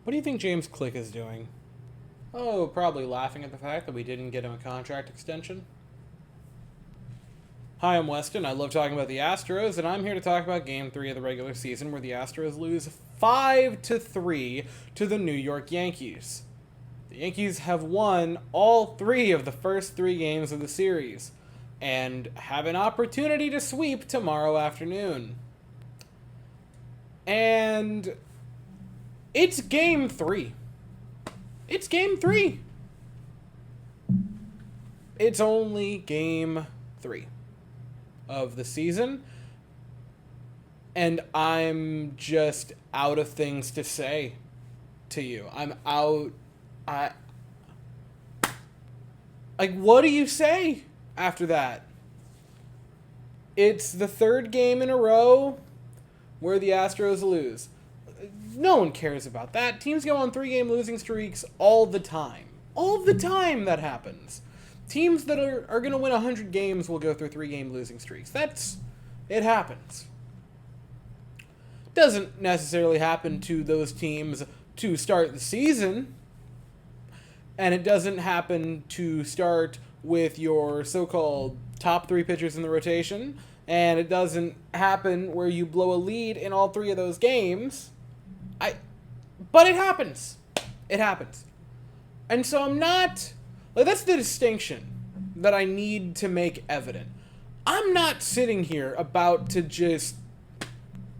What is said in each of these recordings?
What do you think James Click is doing? Oh, probably laughing at the fact that we didn't get him a contract extension. Hi, I'm Weston. I love talking about the Astros, and I'm here to talk about Game 3 of the regular season, where the Astros lose 5-3 to the New York Yankees. The Yankees have won all 3 of the first 3 games of the series, and have an opportunity to sweep tomorrow afternoon. And it's Game 3. It's Game 3. It's only Game 3 of the season, and I'm just out of things to say to you. I'm out. What do you say after that? It's the 3rd game in a row where the Astros lose. No one cares about that. Teams go on 3-game losing streaks all the time. All the time that happens. Teams that are going to win 100 games will go through 3-game losing streaks. It happens. Doesn't necessarily happen to those teams to start the season. And it doesn't happen to start with your so-called top 3 pitchers in the rotation. And it doesn't happen where you blow a lead in all 3 of those games. But it happens. It happens. And so I'm not... that's the distinction that I need to make evident. I'm not sitting here about to just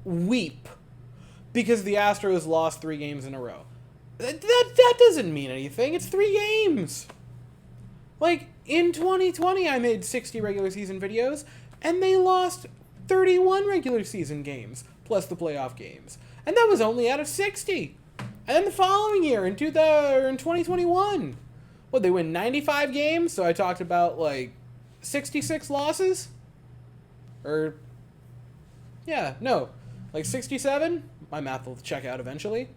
weep because the Astros lost 3 games in a row. That doesn't mean anything. It's 3 games. In 2020, I made 60 regular season videos, and they lost 31 regular season games, plus the playoff games. And that was only out of 60. And then the following year, in 2021, they win 95 games, so I talked about, 66 losses? 67? My math will check out eventually.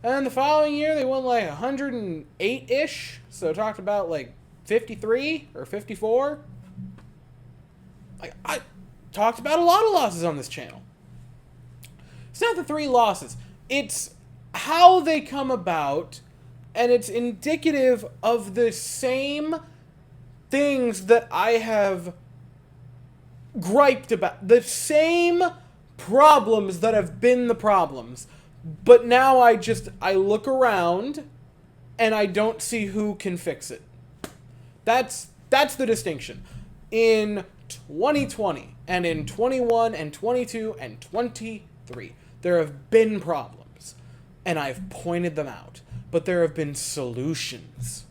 And then the following year, they won, 108-ish, so I talked about, 53 or 54. I talked about a lot of losses on this channel. It's not the 3 losses. It's how they come about, and it's indicative of the same things that I have griped about. The same problems that have been the problems. But now I look around, and I don't see who can fix it. That's the distinction. In 2020, and in 21, and 22, and 23, there have been problems. And I've pointed them out. But there have been solutions.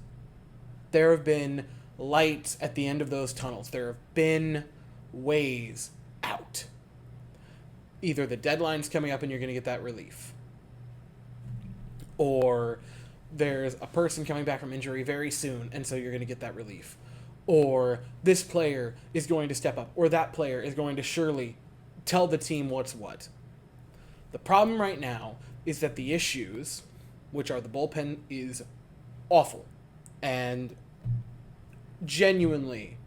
There have been lights at the end of those tunnels. There have been ways out. Either the deadline's coming up and you're going to get that relief. Or there's a person coming back from injury very soon, and so you're going to get that relief. Or this player is going to step up. Or that player is going to surely tell the team what's what. The problem right now is that the issues, which are the bullpen, is awful. And genuinely,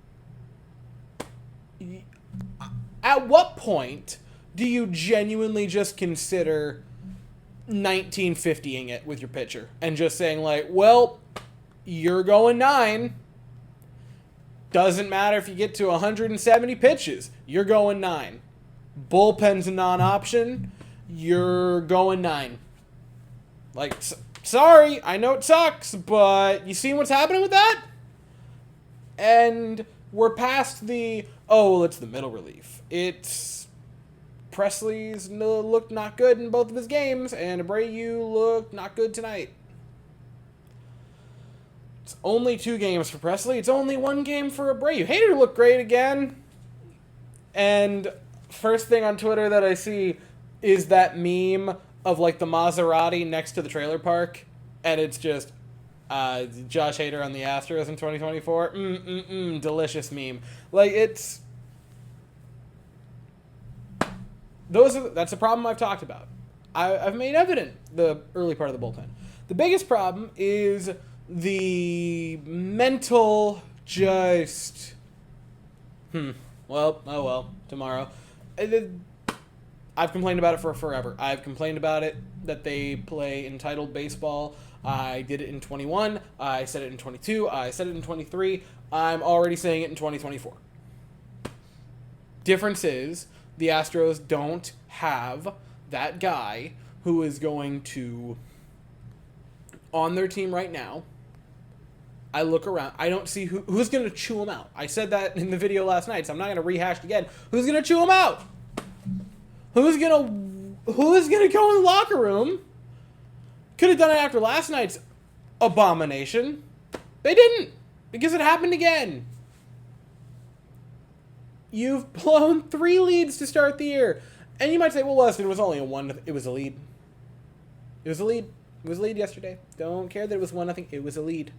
at what point do you genuinely just consider 1950ing it with your pitcher and just saying, you're going 9. Doesn't matter if you get to 170 pitches. You're going 9. Bullpen's a non-option. You're going 9. Sorry, I know it sucks, but you see what's happening with that? And we're past it's the middle relief. It's Presley's looked not good in both of his games, and Abreu looked not good tonight. It's only 2 games for Presley. It's only 1 game for Abreu. Hader looked great again. And first thing on Twitter that I see is that meme of the Maserati next to the trailer park, and it's just Josh Hader on the Astros in 2024. Delicious meme. That's a problem I've talked about. I've made evident the early part of the bullpen. The biggest problem is the mental tomorrow. I've complained about it for forever. I've complained about it, that they play entitled baseball. I did it in 21. I said it in 22. I said it in 23. I'm already saying it in 2024. Difference is, the Astros don't have that guy who is going to, on their team right now, I look around, I don't see who's going to chew him out. I said that in the video last night, so I'm not going to rehash it again. Who's going to chew him out? Who's going to go in the locker room? Could have done it after last night's abomination. They didn't, because it happened again. You've blown 3 leads to start the year. And you might say, well, Weston, it was only a 1. It was a lead. It was a lead. It was a lead yesterday. Don't care that it was 1-0. It was a lead.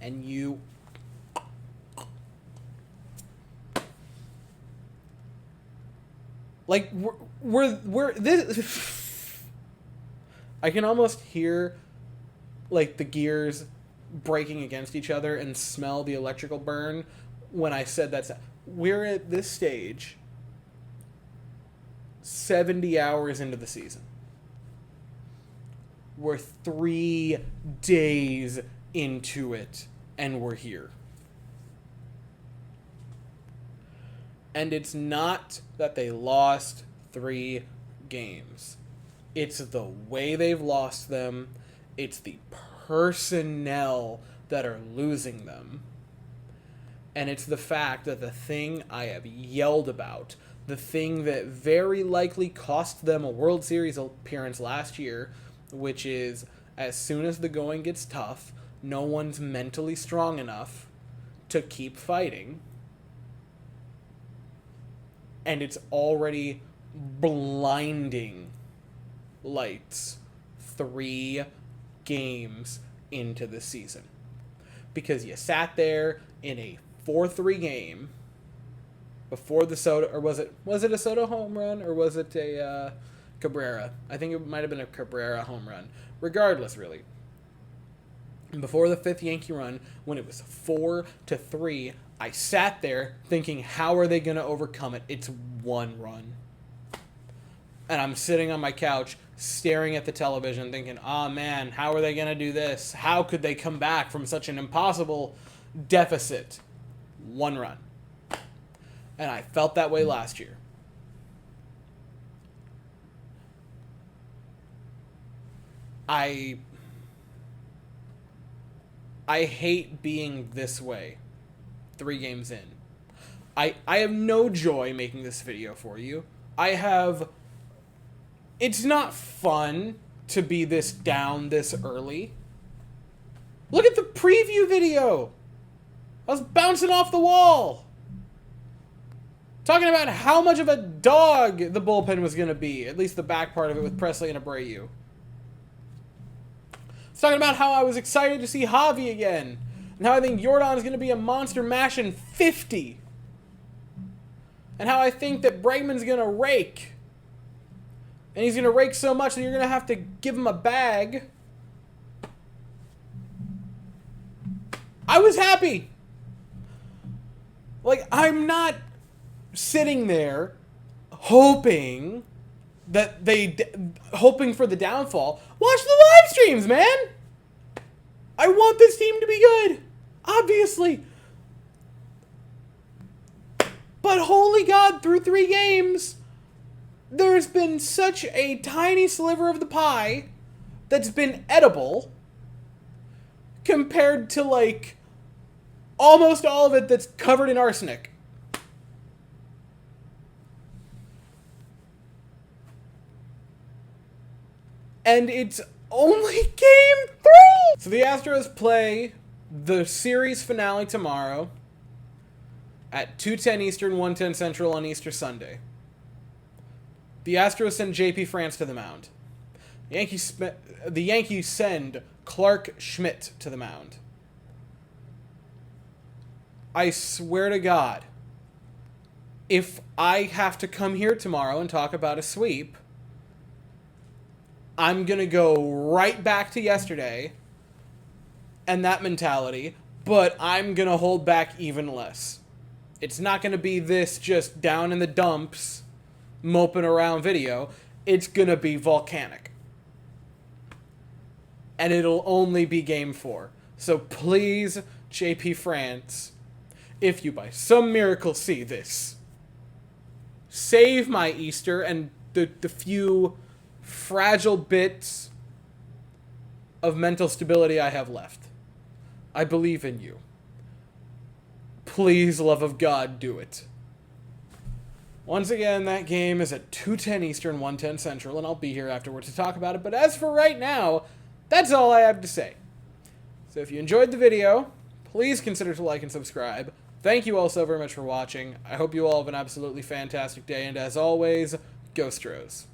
And you... Like, we're this... I can almost hear, like, the gears breaking against each other and smell the electrical burn when I said that. We're at this stage 70 hours into the season. We're 3 days into it, and we're here. And it's not that they lost 3 games. It's the way they've lost them. It's the personnel that are losing them. And it's the fact that the thing I have yelled about, the thing that very likely cost them a World Series appearance last year, which is, as soon as the going gets tough, no one's mentally strong enough to keep fighting. And it's already blinding lights 3 games into the season. Because you sat there in a 4-3 game before the Soto, or was it a Soto home run, or was it a Cabrera? I think it might have been a Cabrera home run. Regardless, really. Before the 5th Yankee run, when it was 4-3, I sat there thinking, how are they going to overcome it? It's 1 run. And I'm sitting on my couch staring at the television thinking, oh man, how are they going to do this? How could they come back from such an impossible deficit? 1 run. And I felt that way last year. I hate being this way 3 games in. I have no joy making this video for you. It's not fun to be this down this early. Look at the preview video. I was bouncing off the wall. Talking about how much of a dog the bullpen was going to be. At least the back part of it with Presley and Abreu. Talking about how I was excited to see Javi again. And how I think Yordan's going to be a monster mashing 50. And how I think that Bregman's going to rake. And he's going to rake so much that you're going to have to give him a bag. I was happy. Like, I'm not sitting there hoping that hoping for the downfall. Watch the live streams, man. I want this team to be good, obviously. But holy God, through 3 games, there's been such a tiny sliver of the pie that's been edible compared to, like, almost all of it that's covered in arsenic. And it's only game 3! So the Astros play the series finale tomorrow at 2:10 Eastern, 1:10 Central on Easter Sunday. The Astros send J.P. France to the mound. The Yankees send Clark Schmidt to the mound. I swear to God, if I have to come here tomorrow and talk about a sweep, I'm going to go right back to yesterday and that mentality, but I'm going to hold back even less. It's not going to be this just down in the dumps moping around video, it's gonna be volcanic. And it'll only be Game 4. So please, JP France, if you by some miracle see this, save my Easter and the few fragile bits of mental stability I have left. I believe in you. Please, love of God, do it. Once again, that game is at 2:10 Eastern, 1:10 Central, and I'll be here afterward to talk about it. But as for right now, that's all I have to say. So if you enjoyed the video, please consider to like and subscribe. Thank you all so very much for watching. I hope you all have an absolutely fantastic day, and as always, go Astros.